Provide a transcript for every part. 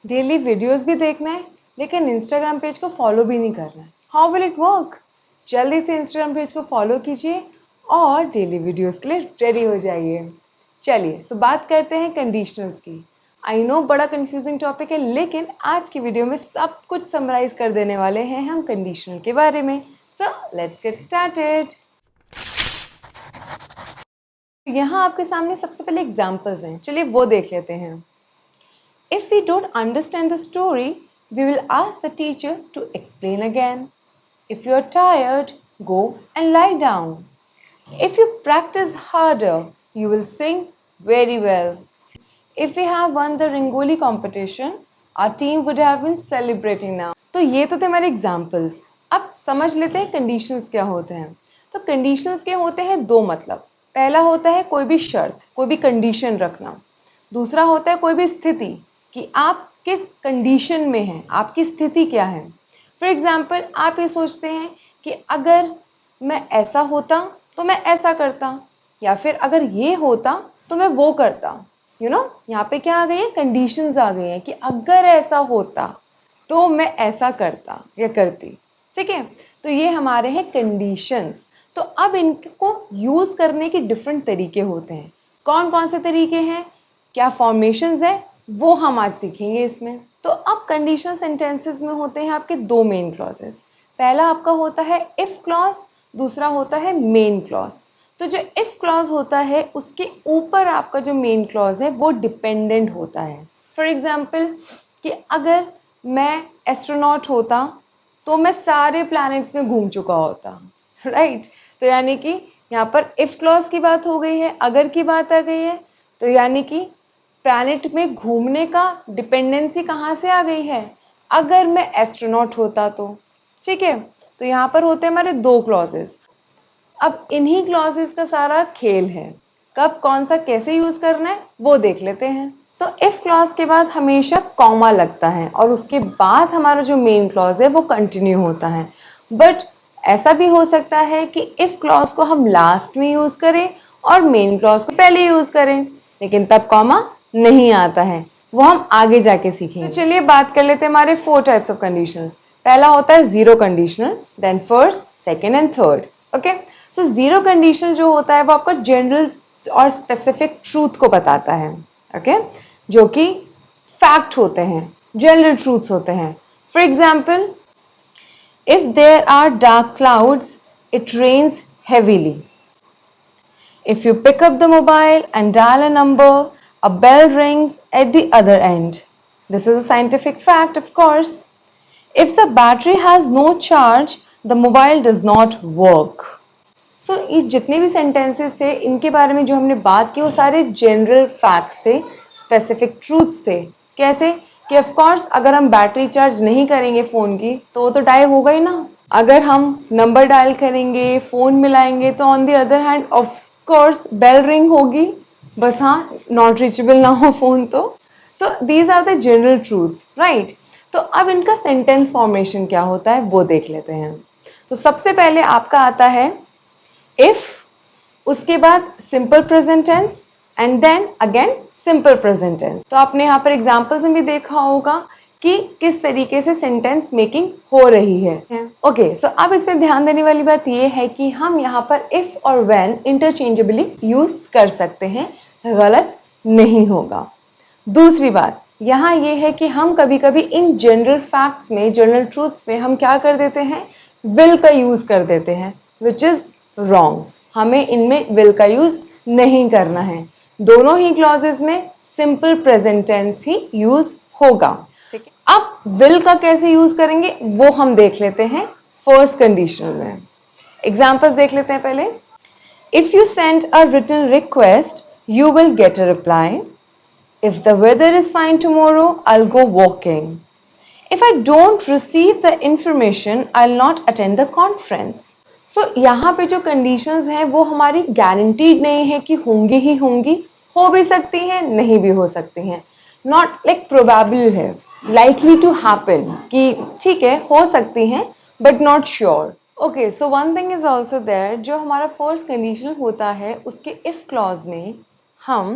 Daily videos भी देखना है लेकिन इंस्टाग्राम पेज को फॉलो भी नहीं करना है। How will it work? जल्दी से इंस्टाग्राम पेज को फॉलो कीजिए और डेली वीडियोस के लिए रेडी हो जाइए। चलिए सो बात करते हैं कंडीशनल्स की। आई नो बड़ा कंफ्यूजिंग टॉपिक है, लेकिन आज की वीडियो में सब कुछ समराइज कर देने वाले हैं हम कंडीशनल के बारे में। So let's get started. यहाँ आपके सामने सबसे पहले एग्जाम्पल्स हैं, चलिए वो देख लेते हैं। If we don't understand the story, we will ask the teacher to explain again. If you are tired, go and lie down. If you practice harder, you will sing very well. If we have won the Rangoli competition, our team would have been celebrating now. तो ये तो थे हमारे examples. अब समझ लेते हैं conditions क्या होते हैं। तो कंडीशंस के होते हैं दो मतलब। पहला होता है कोई भी शर्त, कोई भी कंडीशन रखना। दूसरा होता है कोई भी स्थिति कि आप किस कंडीशन में हैं, आपकी स्थिति क्या है। फॉर एग्जाम्पल आप ये सोचते हैं कि अगर मैं ऐसा होता तो मैं ऐसा करता, या फिर अगर ये होता तो मैं वो करता। यहाँ पे क्या आ गई है, कंडीशंस आ गई हैं कि अगर ऐसा होता तो मैं ऐसा करता या करती। ठीक है, तो ये हमारे हैं कंडीशंस। तो अब इनको यूज करने के डिफरेंट तरीके होते हैं। कौन कौन से तरीके हैं, क्या फॉर्मेशंस है, वो हम आज सीखेंगे इसमें। तो अब कंडीशनल सेंटेंसेस में होते हैं आपके दो मेन क्लॉजेस। पहला आपका होता है इफ क्लॉज, दूसरा होता है मेन क्लॉज। तो जो इफ क्लॉज होता है उसके ऊपर आपका जो मेन क्लॉज है वो डिपेंडेंट होता है। फॉर एग्जाम्पल कि अगर मैं एस्ट्रोनॉट होता तो मैं सारे प्लैनेट्स में घूम चुका होता, राइट। तो यानी कि यहाँ पर इफ क्लॉज की बात हो गई है, अगर की बात आ गई है, तो यानी कि प्लैनेट में घूमने का डिपेंडेंसी कहाँ से आ गई है, अगर मैं एस्ट्रोनॉट होता तो। ठीक है, तो यहाँ पर होते हैं हमारे दो क्लॉजेस। अब इन्हीं क्लॉजेस का सारा खेल है, कब कौन सा कैसे यूज करना है वो देख लेते हैं। तो इफ क्लॉज के बाद हमेशा कॉमा लगता है और उसके बाद हमारा जो मेन क्लॉज है वो कंटिन्यू होता है। बट ऐसा भी हो सकता है कि इफ क्लॉज को हम लास्ट में यूज करें और मेन क्लॉज को पहले यूज करें, लेकिन तब कॉमा नहीं आता है, वो हम आगे जाके सीखेंगे। तो चलिए बात कर लेते हैं हमारे 4 टाइप्स ऑफ कंडीशंस। पहला होता है zero conditional, then first, second and third. Okay, so zero conditional जो होता है वो आपका जनरल और स्पेसिफिक ट्रूथ को बताता है। ओके, जो कि फैक्ट होते हैं, जनरल ट्रूथ्स होते हैं। For example, if there are dark clouds it rains heavily. If you pick up the mobile and dial a number, a bell rings at the other end. This is a scientific fact, of course. If the battery has no charge, the mobile does not work. So, ये जितने भी sentences थे, इनके बारे में जो हमने बात की वो सारे general facts थे, specific truths थे। कैसे कि of course अगर हम बैटरी चार्ज नहीं करेंगे फ़ोन की तो वो तो डाई होगा ही ना। अगर हम नंबर डायल करेंगे, फ़ोन मिलाएंगे तो on the other hand of course bell ring होगी, बस हाँ नॉट रीचेबल ना हो फोन तो। So these are the general truths, right. तो अब इनका सेंटेंस फॉर्मेशन क्या होता है वो देख लेते हैं। तो सबसे पहले आपका आता है इफ, उसके बाद simple present tense and then again simple present tense. तो आपने यहाँ पर एग्जाम्पल्स में भी देखा होगा कि किस तरीके से सेंटेंस मेकिंग हो रही है। ओके, सो अब इसमें ध्यान देने वाली बात यह है कि हम यहाँ पर इफ और व्हेन इंटरचेंजेबली यूज कर सकते हैं, गलत नहीं होगा। दूसरी बात यहाँ ये है कि हम कभी कभी इन जनरल फैक्ट्स में, जनरल ट्रूथ्स में हम क्या कर देते हैं, विल का यूज कर देते हैं, विच इज रॉन्ग। हमें इनमें विल का यूज नहीं करना है। दोनों ही क्लॉजेस में सिंपल प्रेजेंट टेंस ही यूज होगा। अब विल का कैसे यूज करेंगे वो हम देख लेते हैं फर्स्ट कंडीशनल में। एग्जांपल्स देख लेते हैं पहले। If you send a written request you will get a reply. If the weather is fine tomorrow I will go walking. If I don't receive the information I will not attend the conference. So यहाँ पे जो conditions हैं वो हमारी guaranteed नहीं है कि होंगी ही होंगी, हो भी सकती हैं, नहीं भी हो सकती हैं। नॉट लाइक प्रोबेबल है, likely to happen कि ठीक है हो सकती हैं but not sure. Okay, so one thing is also there, जो हमारा फर्स्ट कंडीशन होता है उसके if clause में हम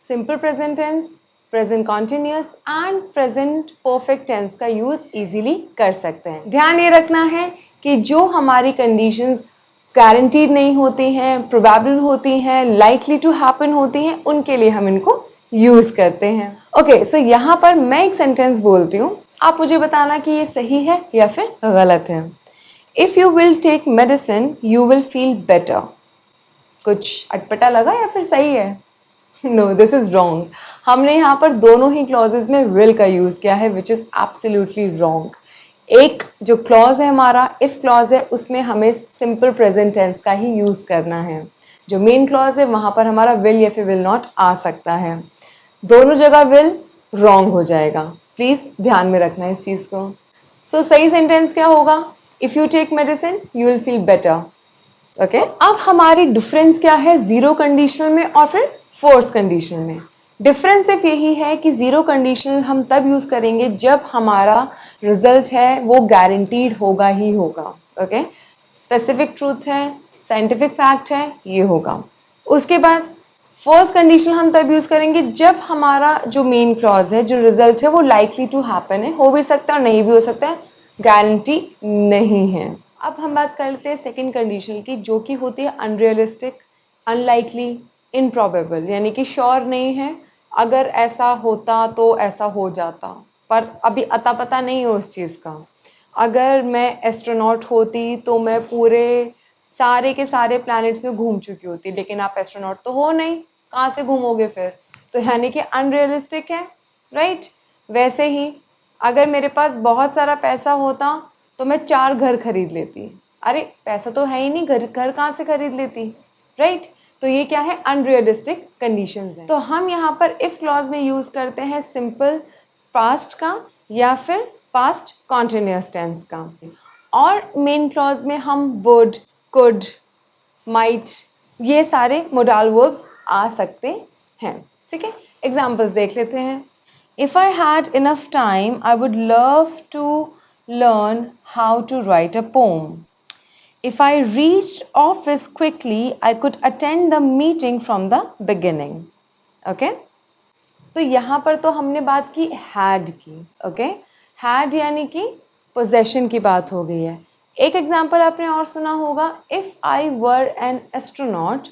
simple present tense, present continuous and present perfect tense का यूज इजीली कर सकते हैं। ध्यान ये रखना है कि जो हमारी कंडीशंस गारंटीड नहीं होती हैं, प्रोबेबल होती हैं, लाइकली टू हैपन होती हैं, उनके लिए हम इनको यूज करते हैं। ओके, सो यहाँ पर मैं एक सेंटेंस बोलती हूँ, आप मुझे बताना कि ये सही है या फिर गलत है। If you will take medicine you will feel better. कुछ अटपटा लगा या फिर सही है? No, this is wrong. हमने यहाँ पर दोनों ही क्लॉजेज में विल का यूज किया है, विच इज एब्सोल्युटली रॉन्ग। एक जो क्लॉज है हमारा इफ क्लॉज है, उसमें हमें सिंपल प्रेजेंट टेंस का ही यूज करना है। जो मेन क्लॉज है वहां पर हमारा विल या फिर विल नॉट आ सकता है। दोनों जगह विल रॉन्ग हो जाएगा, प्लीज ध्यान में रखना इस चीज को। सो सही सेंटेंस क्या होगा? If you take medicine you will feel better. Okay, अब हमारी डिफरेंस क्या है जीरो कंडीशनल में और फिर फोर्स कंडीशनल में? डिफरेंस सिर्फ यही है कि जीरो कंडीशनल हम तब यूज करेंगे जब हमारा रिजल्ट है वो गारंटीड होगा ही होगा। ओके, स्पेसिफिक ट्रूथ है, साइंटिफिक फैक्ट है, ये होगा। उसके बाद फर्स्ट कंडीशन हम तब यूज करेंगे जब हमारा जो मेन क्लॉज है, जो रिजल्ट है वो लाइकली टू हैपन है, हो भी सकता है और नहीं भी हो सकता है, गारंटी नहीं है। अब हम बात कर लेते हैं सेकेंड कंडीशन की, जो कि होती है अनरियलिस्टिक, अनलाइकली, इनप्रॉबेबल, यानी कि श्योर नहीं है, अगर ऐसा होता तो ऐसा हो जाता, पर अभी अता पता नहीं हो उस चीज़ का। अगर मैं एस्ट्रोनॉट होती तो मैं पूरे सारे के सारे प्लैनेट्स में घूम चुकी होती, लेकिन आप एस्ट्रोनॉट तो हो नहीं, कहाँ से घूमोगे फिर? तो यानी कि अनरियलिस्टिक है, राइट? वैसे ही अगर मेरे पास बहुत सारा पैसा होता तो मैं 4 घर खरीद लेती। अरे पैसा तो है ही नहीं, घर कहाँ से खरीद लेती, राइट? तो ये क्या है? अनरियलिस्टिक कंडीशंस हैं। तो हम यहाँ पर इफ क्लॉज में यूज करते हैं सिंपल पास्ट का या फिर पास्ट कॉन्टिन्यूअस टेंस का, और मेन क्लॉज में हम वुड, कुड, माइट, ये सारे मोडाल वर्ब्स आ सकते हैं। ठीक है, एग्जाम्पल्स देख लेते हैं। If I had enough time I would love to learn how to write a poem. If I reached office quickly, I could attend the meeting from the beginning. Okay? तो यहाँ पर तो हमने बात की had की, okay? had यानी कि possession की बात हो गई है। एक एग्जाम्पल आपने और सुना होगा, if I were an astronaut,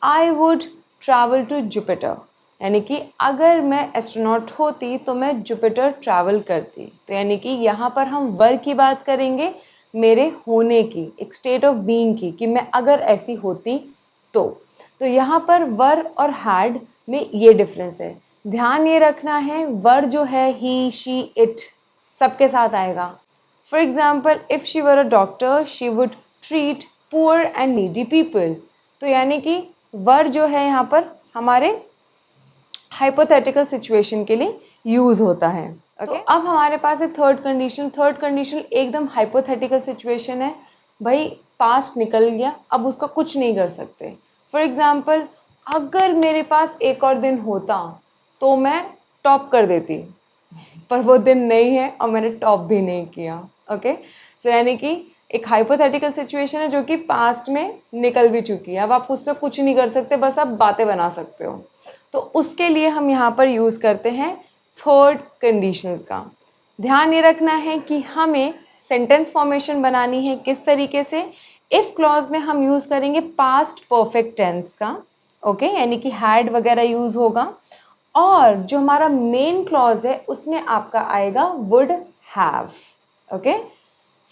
I would travel to Jupiter. यानी कि अगर मैं एस्ट्रोनॉट होती तो मैं जुपिटर ट्रैवल करती। तो यानी कि यहाँ पर हम वर की बात करेंगे, मेरे होने की, एक स्टेट ऑफ बीइंग की, कि मैं अगर ऐसी होती तो यहाँ पर वर और हैड में ये डिफरेंस है। ध्यान ये रखना है, वर जो है ही, शी, इट सबके साथ आएगा। For example, if she were a doctor she would treat poor and needy people. तो यानी कि वर जो है यहाँ पर हमारे हाइपोथेटिकल सिचुएशन के लिए यूज होता है। तो अब हमारे पास है थर्ड कंडीशन। थर्ड कंडीशन एकदम हाइपोथेटिकल सिचुएशन है, भाई पास्ट निकल गया, अब उसका कुछ नहीं कर सकते। फॉर एग्जाम्पल, अगर मेरे पास एक और दिन होता तो मैं टॉप कर देती, पर वो दिन नहीं है और मैंने टॉप भी नहीं किया। ओके, सो यानी कि एक हाइपोथेटिकल सिचुएशन है जो कि पास्ट में निकल भी चुकी है, अब आप उस पर कुछ नहीं कर सकते, बस आप बातें बना सकते हो। तो उसके लिए हम यहाँ पर यूज करते हैं थर्ड कंडीशंस का। ध्यान ये रखना है कि हमें सेंटेंस फॉर्मेशन बनानी है किस तरीके से। इफ क्लॉज में हम यूज करेंगे पास्ट परफेक्ट टेंस का, ओके, यानी कि हैड वगैरह यूज होगा, और जो हमारा मेन क्लॉज है उसमें आपका आएगा would have. Okay,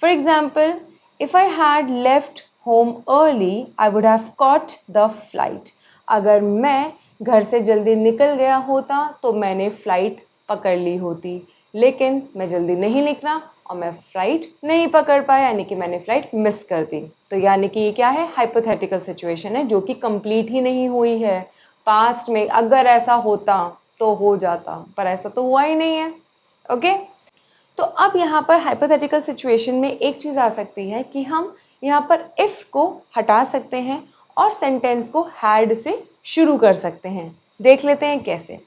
for example, if I had left home early I would have caught the flight. अगर मैं घर से जल्दी निकल गया होता तो मैंने फ्लाइट पकड़ ली होती, लेकिन मैं जल्दी नहीं निकला और मैं फ्लाइट नहीं पकड़ पाया, यानी कि मैंने फ्लाइट मिस कर दी। तो यानी कि ये क्या है? हाइपोथेटिकल सिचुएशन है जो कि कंप्लीट ही नहीं हुई है। पास्ट में अगर ऐसा होता तो हो जाता, पर ऐसा तो हुआ ही नहीं है। ओके, तो अब यहाँ पर हाइपोथेटिकल सिचुएशन में एक चीज आ सकती है कि हम यहाँ पर इफ को हटा सकते हैं और सेंटेंस को हैड से शुरू कर सकते हैं। देख लेते हैं कैसे।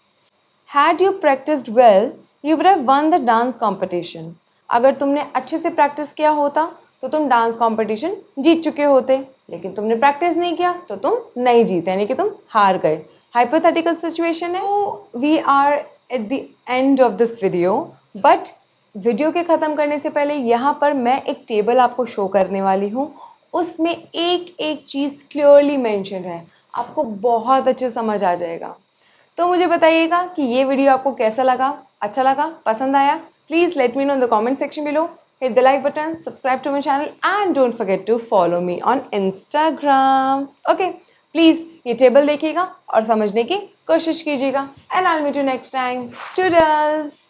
Had you practiced well, you would have won the dance competition. अगर तुमने अच्छे से प्रैक्टिस किया होता तो तुम डांस कंपटीशन जीत चुके होते, लेकिन तुमने प्रैक्टिस नहीं किया तो तुम नहीं जीते, यानी कि तुम हार गए। हाइपोथेटिकल सिचुएशन है, we are at the end of this video, but video के ख़त्म करने से पहले यहाँ पर मैं एक टेबल आपको शो करने वाली हूँ। उसमें एक एक चीज़ क्लियरली मेंशन है, आपको बहुत अच्छे समझ आ जाएगा। तो मुझे बताइएगा कि ये वीडियो आपको कैसा लगा, अच्छा लगा, पसंद आया? Please let me know in the comment section below. Hit the like button, subscribe to my channel and don't forget to follow me on Instagram. Okay, please ये टेबल देखिएगा और समझने की कोशिश कीजिएगा। And I will meet you next time. Toodles.